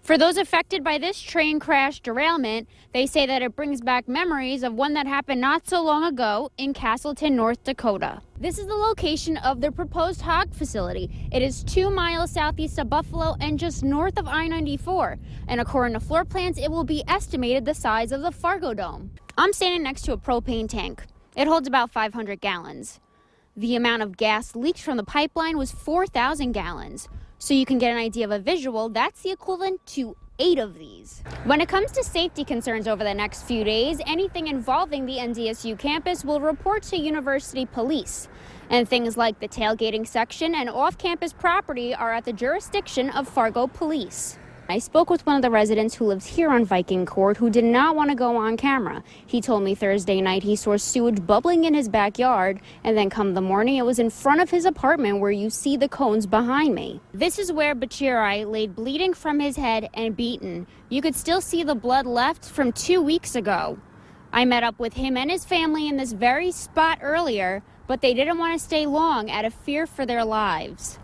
For those affected by this train crash derailment, they say that it brings back memories of one that happened not so long ago in Castleton, North Dakota. This is the location of the proposed hog facility. It is 2 miles southeast of Buffalo and just north of I-94. And according to floor plans, it will be estimated the size of the Fargo Dome. I'm standing next to a propane tank. It holds about 500 gallons. The amount of gas leaked from the pipeline was 4,000 gallons. So you can get an idea of a visual, that's the equivalent to 8 of these. When it comes to safety concerns over the next few days, anything involving the NDSU campus will report to university police. And things like the tailgating section and off-campus property are at the jurisdiction of Fargo Police. I spoke with one of the residents who lives here on Viking Court who did not want to go on camera. He told me Thursday night he saw sewage bubbling in his backyard, and then come the morning it was in front of his apartment where you see the cones behind me. This is where Bachiri laid bleeding from his head and beaten. You could still see the blood left from 2 weeks ago. I met up with him and his family in this very spot earlier, but they didn't want to stay long out of fear for their lives.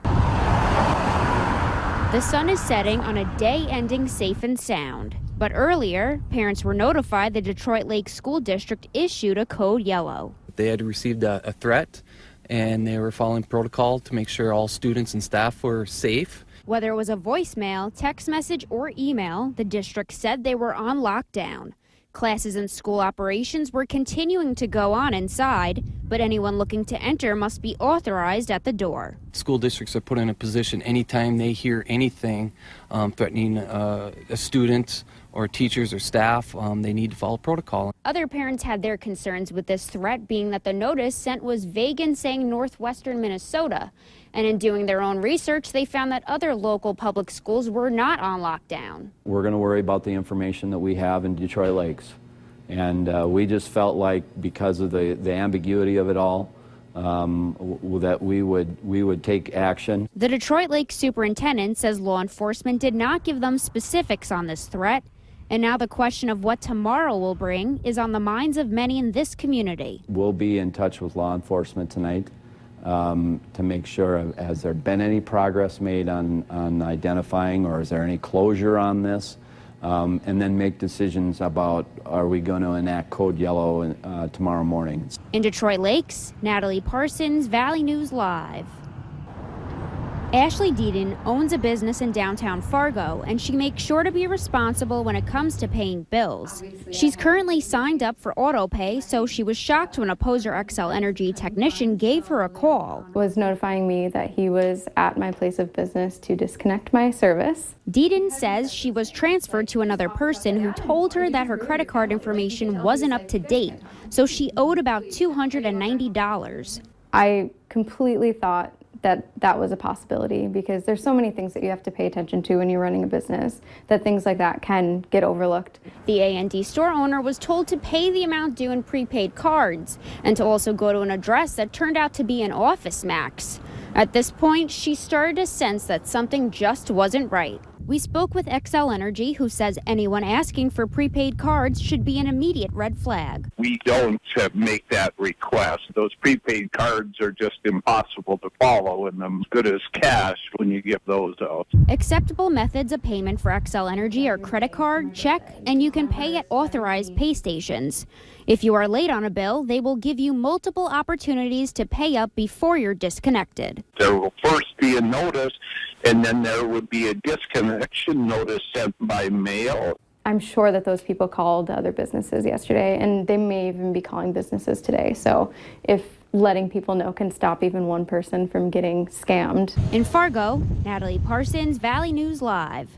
The sun is setting on a day ending safe and sound. But earlier, parents were notified the Detroit Lake School District issued a code yellow. They had received a threat, and they were following protocol to make sure all students and staff were safe. Whether it was a voicemail, text message, or email, the district said they were on lockdown. Classes and school operations were continuing to go on inside, but anyone looking to enter must be authorized at the door. School districts are put in a position anytime they hear anything threatening a student or teachers or staff, they need to follow protocol. Other parents had their concerns with this threat, being that the notice sent was vague and saying northwestern Minnesota. And in doing their own research, they found that other local public schools were not on lockdown. We're going to worry about the information that we have in Detroit Lakes. And we just felt like because of the ambiguity of it all, that we would take action. The Detroit Lake superintendent says law enforcement did not give them specifics on this threat. And now the question of what tomorrow will bring is on the minds of many in this community. We'll be in touch with law enforcement tonight to make sure, has there been any progress made on identifying, or is there any closure on this? And then make decisions about, are we going to enact Code Yellow tomorrow morning. In Detroit Lakes, Natalie Parsons, Valley News Live. Ashley Deedon owns a business in downtown Fargo, and she makes sure to be responsible when it comes to paying bills. She's currently signed up for auto pay, so she was shocked when a Poser XL Energy technician gave her a call. Was notifying me that he was at my place of business to disconnect my service. Deedon says she was transferred to another person who told her that her credit card information wasn't up to date, so she owed about $290. I completely thought that was a possibility, because there's so many things that you have to pay attention to when you're running a business, that things like that can get overlooked. The A&D store owner was told to pay the amount due in prepaid cards and to also go to an address that turned out to be an Office Max. At this point, she started to sense that something just wasn't right. We spoke with XL Energy, who says anyone asking for prepaid cards should be an immediate red flag. We don't make that request. Those prepaid cards are just impossible to follow, and them good as cash when you give those out. Acceptable methods of payment for XL Energy are credit card, check, and you can pay at authorized pay stations. If you are late on a bill, they will give you multiple opportunities to pay up before you're disconnected. There will first be a notice, and then there would be a disconnection notice sent by mail. I'm sure that those people called other businesses yesterday, and they may even be calling businesses today. So if letting people know can stop even one person from getting scammed. In Fargo, Natalie Parsons, Valley News Live.